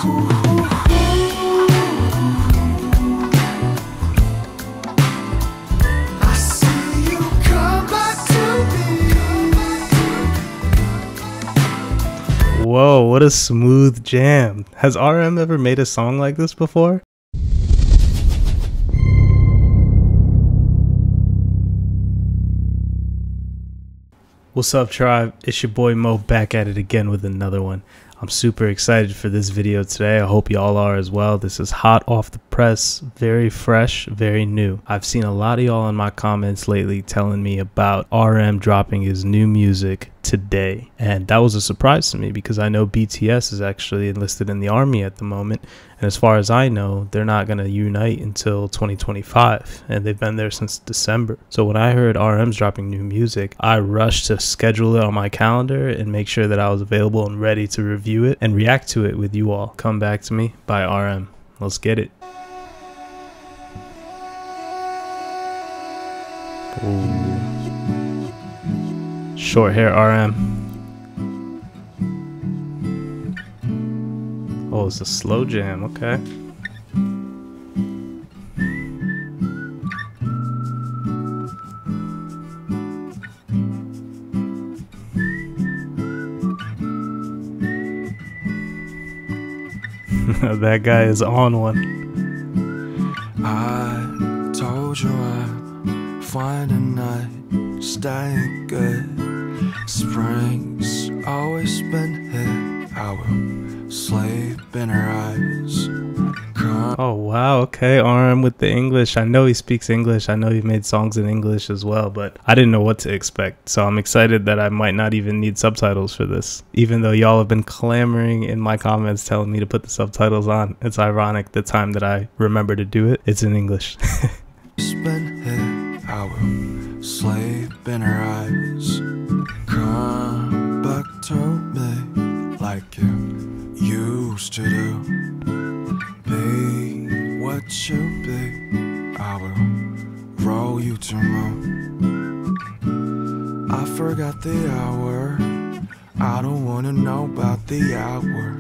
Whoa, what a smooth jam. Has RM ever made a song like this before? What's up, tribe? It's your boy Mo back at it again with another one. I'm super excited for this video today. I hope y'all are as well. This is hot off the press, very fresh, very new. I've seen a lot of y'all in my comments lately telling me about RM dropping his new music today, and that was a surprise to me because I know BTS is actually enlisted in the army at the moment, and as far as I know, they're not going to unite until 2025, and they've been there since December. So when I heard RM's dropping new music, I rushed to schedule it on my calendar and make sure that I was available and ready to review it and react to it with you all. Come Back to Me by RM. Let's get it. Ooh. Short hair RM. Oh, it's a slow jam, okay. That guy is on one. I told you I'd find a night, staying good. Spring's always been here. I will sleep in her eyes. Oh wow, okay, RM with the English. I know he speaks English. I know he made songs in English as well, but I didn't know what to expect. So I'm excited that I might not even need subtitles for this. Even though y'all have been clamoring in my comments telling me to put the subtitles on. It's ironic the time that I remember to do it, it's in English. Been here. I will sleep in her eyes. Come back to me like you used to do. Be what you be. I will roll you to moon. I forgot the hour. I don't wanna know about the hour.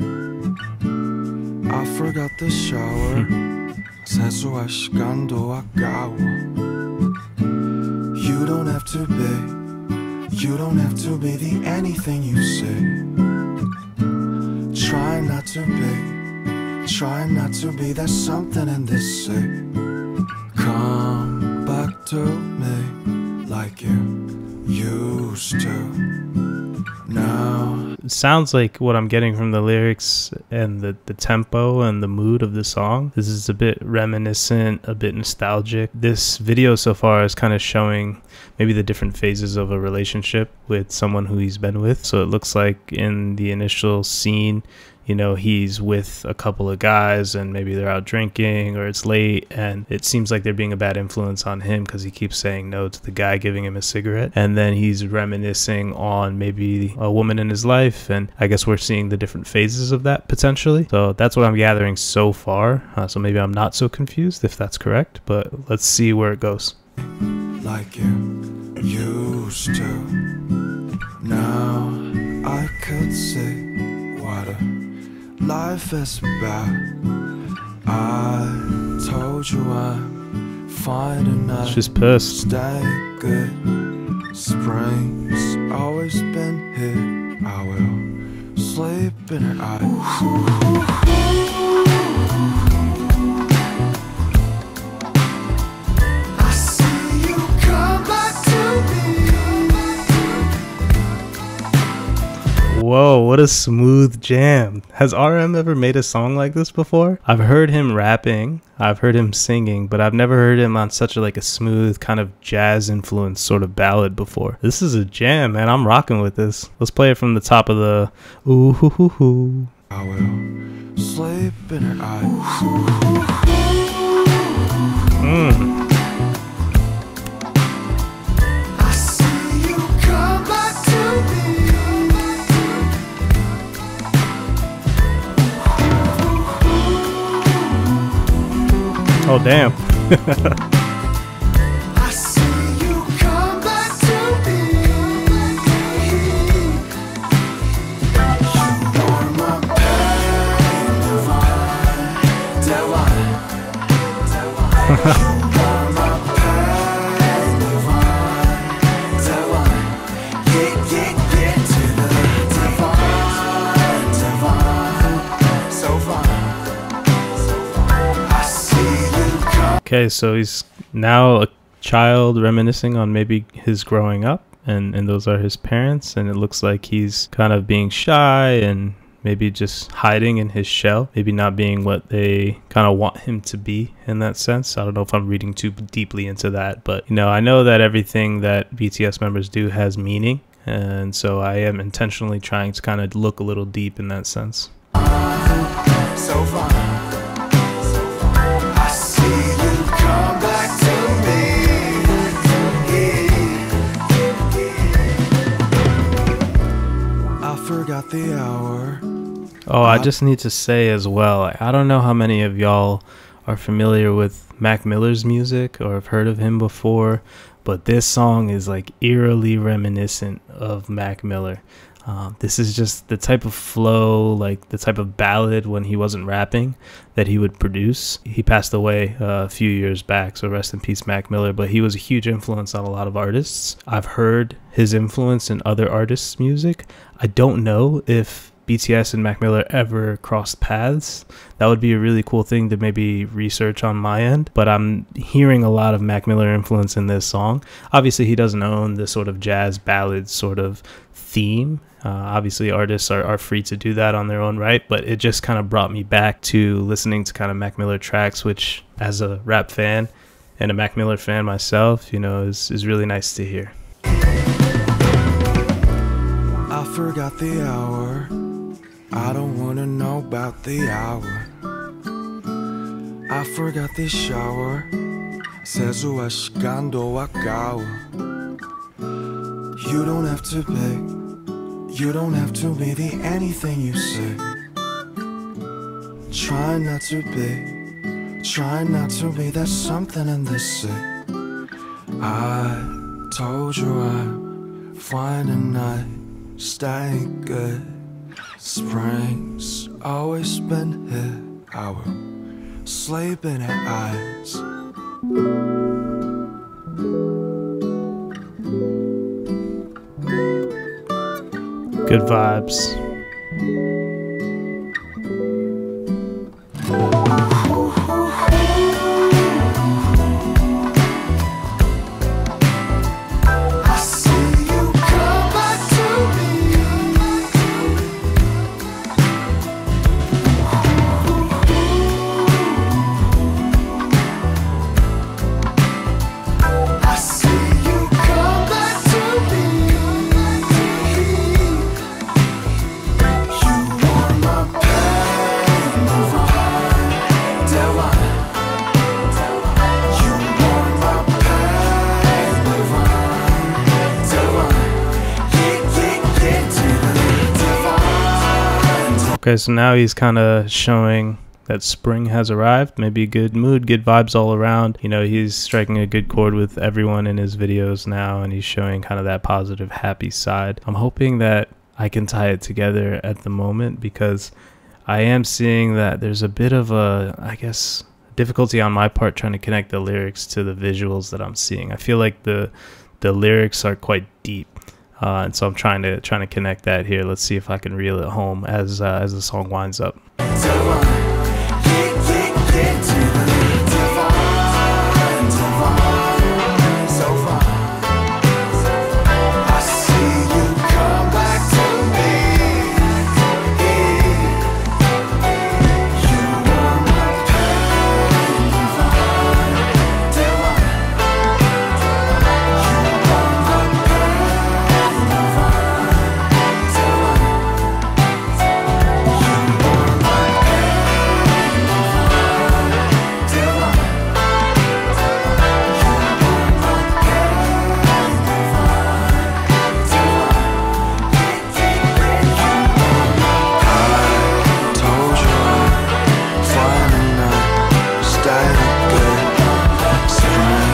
I forgot the shower. 세수할 시간도 아까워. You don't have to be. You don't have to be the anything you say. Try not to be. Try not to be, there's something in this say. Come back to me like you used to. Now It sounds like what I'm getting from the lyrics and the tempo and the mood of the song. This is a bit reminiscent, a bit nostalgic. This video so far is kind of showing maybe the different phases of a relationship with someone who he's been with. So it looks like in the initial scene, you know, he's with a couple of guys and maybe they're out drinking or it's late, and it seems like they're being a bad influence on him because he keeps saying no to the guy giving him a cigarette. And then he's reminiscing on maybe a woman in his life, and I guess we're seeing the different phases of that potentially. So that's what I'm gathering so far. So maybe I'm not so confused if that's correct, but let's see where it goes. like you used to. Now I could see what a life is about. I told you I'm fine enough. She's pissed. Stay good. Spring's always been here. I will sleep in her eyes. Whoa, what a smooth jam. Has RM ever made a song like this before? I've heard him rapping, I've heard him singing, but I've never heard him on such a smooth kind of jazz influenced sort of ballad before. This is a jam, man. I'm rocking with this. Let's play it from the top of the ooh hoo hoo hoo. I will sleep in her eyes. Oh damn. I see you come back to me. You are my pain if Okay, so he's now a child reminiscing on maybe his growing up, and those are his parents, and it looks like he's kind of being shy and maybe just hiding in his shell, maybe not being what they kind of want him to be in that sense. I don't know if I'm reading too deeply into that, but you know, I know that everything that BTS members do has meaning, and so I am intentionally trying to kind of look a little deep in that sense. So far, I see you come back to me. I forgot the hour. Oh, I just need to say as well, I don't know how many of y'all are familiar with Mac Miller's music or have heard of him before, but this song is like eerily reminiscent of Mac Miller. This is just the type of flow, like the type of ballad when he wasn't rapping that he would produce. He passed away a few years back, so rest in peace Mac Miller, but he was a huge influence on a lot of artists. I've heard his influence in other artists' music. I don't know if BTS and Mac Miller ever crossed paths. That would be a really cool thing to maybe research on my end, but I'm hearing a lot of Mac Miller influence in this song. Obviously he doesn't own the sort of jazz ballad sort of theme. Obviously artists are free to do that on their own right, but it just kind of brought me back to listening to kind of Mac Miller tracks, which as a rap fan and a Mac Miller fan myself, you know, is really nice to hear. I forgot the hour. I don't wanna know about the hour. I forgot the shower. 세수할 시간도 아까워. You don't have to pick. You don't have to be the anything you say. Try not to be. Try not to be. There's something in this city. I told you I'm fine and I stay good. Spring's always been here. I will sleep in her eyes. Good vibes. Okay, so now he's kind of showing that spring has arrived. Maybe good mood, good vibes all around. You know, he's striking a good chord with everyone in his videos now, and he's showing kind of that positive, happy side. I'm hoping that I can tie it together at the moment, because I am seeing that there's a bit of a, I guess, difficulty on my part trying to connect the lyrics to the visuals that I'm seeing. I feel like the lyrics are quite deep. And so I'm trying to connect that here. Let's see if I can reel it home as the song winds up.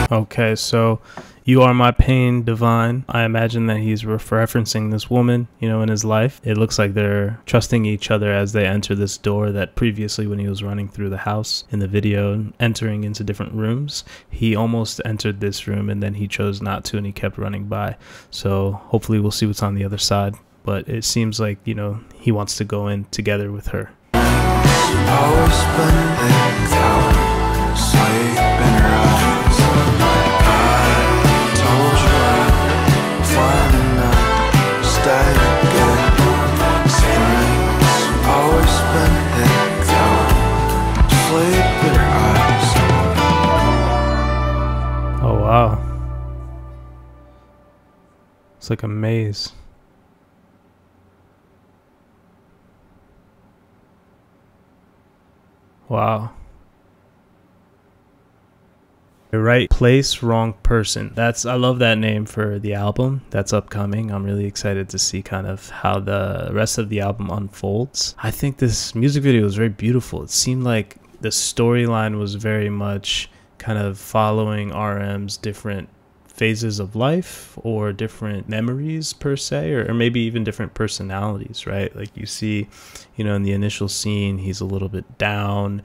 Okay, so You Are My Pain, Divine. I imagine that he's referencing this woman, you know, in his life. It looks like they're trusting each other as they enter this door that previously when he was running through the house in the video, entering into different rooms, he almost entered this room and then he chose not to and he kept running by. So hopefully we'll see what's on the other side. But it seems like, you know, he wants to go in together with her. Always spending time, sleep in her eyes. I told you I'd find a night, stay again. Screams, always spending time, sleep in her eyes. Oh wow. It's like a maze. Wow. Right place, wrong person. I love that name for the album that's upcoming. I'm really excited to see kind of how the rest of the album unfolds. I think this music video was very beautiful. It seemed like the storyline was very much kind of following RM's different phases of life or different memories per se, or maybe even different personalities, right? Like you see, you know, in the initial scene, he's a little bit down.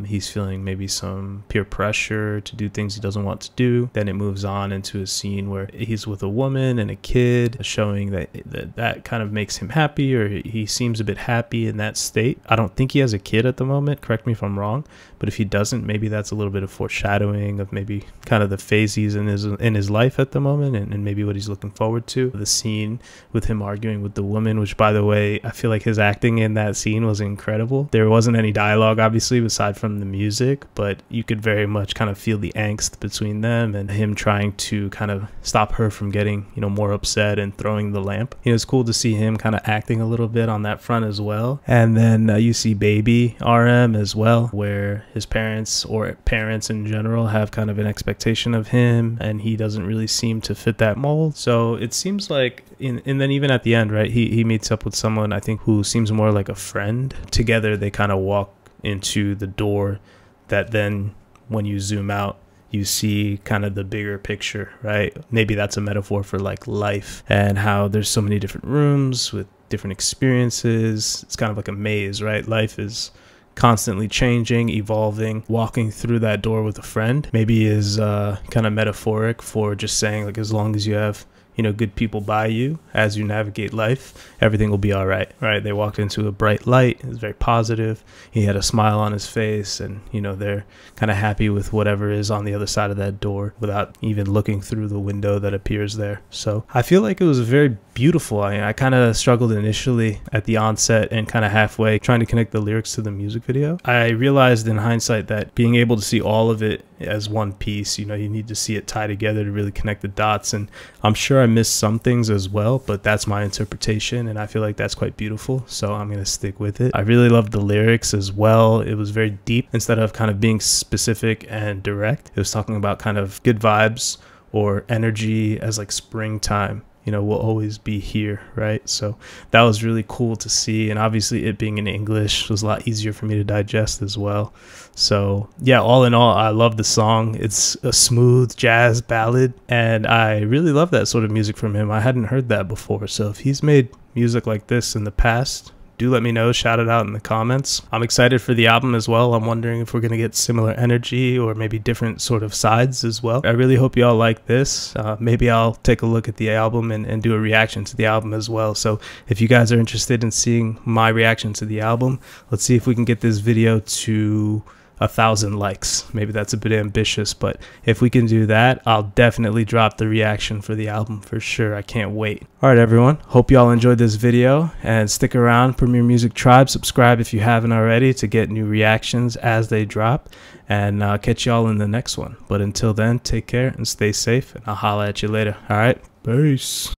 He's feeling maybe some peer pressure to do things he doesn't want to do. Then it moves on into a scene where he's with a woman and a kid, showing that kind of makes him happy, or he seems a bit happy in that state. I don't think he has a kid at the moment. Correct me if I'm wrong, but if he doesn't, maybe that's a little bit of foreshadowing of maybe kind of the phase he's in his life at the moment, and maybe what he's looking forward to. The scene with him arguing with the woman, which by the way, I feel like his acting in that scene was incredible. There wasn't any dialogue obviously aside from the music, but you could very much kind of feel the angst between them and him trying to kind of stop her from getting, you know, more upset and throwing the lamp. You know, it's cool to see him kind of acting a little bit on that front as well. And then you see baby RM as well, where his parents or parents in general have kind of an expectation of him and he doesn't really seem to fit that mold. So it seems like and then even at the end, right, he meets up with someone I think who seems more like a friend. Together they kind of walk into the door that then when you zoom out you see kind of the bigger picture, right? Maybe that's a metaphor for like life and how there's so many different rooms with different experiences. It's kind of like a maze, right? Life is constantly changing, evolving. Walking through that door with a friend maybe is kind of metaphoric for just saying like as long as you have, you know, good people by you as you navigate life, everything will be all right, right? They walked into a bright light. It was very positive. He had a smile on his face and, you know, they're kind of happy with whatever is on the other side of that door without even looking through the window that appears there. So I feel like it was very beautiful. I kind of struggled initially at the onset and kind of halfway trying to connect the lyrics to the music video. I realized in hindsight that being able to see all of it as one piece, you know, you need to see it tie together to really connect the dots. And I'm sure I missed some things as well, but that's my interpretation and I feel like that's quite beautiful, so I'm gonna stick with it. I really loved the lyrics as well. It was very deep. Instead of kind of being specific and direct, it was talking about kind of good vibes or energy as like springtime, you know, will always be here, right? So that was really cool to see, and obviously it being in English was a lot easier for me to digest as well. So yeah, all in all, I love the song. It's a smooth jazz ballad and I really love that sort of music from him. I hadn't heard that before, so if he's made music like this in the past, do let me know, shout it out in the comments. I'm excited for the album as well. I'm wondering if we're going to get similar energy or maybe different sort of sides as well. I really hope y'all like this. Maybe I'll take a look at the album and do a reaction to the album as well. So if you guys are interested in seeing my reaction to the album, let's see if we can get this video to 1,000 likes. Maybe that's a bit ambitious, but if we can do that, I'll definitely drop the reaction for the album for sure. I can't wait. All right, everyone. Hope y'all enjoyed this video and stick around. Premier Music Tribe, subscribe if you haven't already to get new reactions as they drop, and catch y'all in the next one. But until then, take care and stay safe, and I'll holla at you later. All right, peace.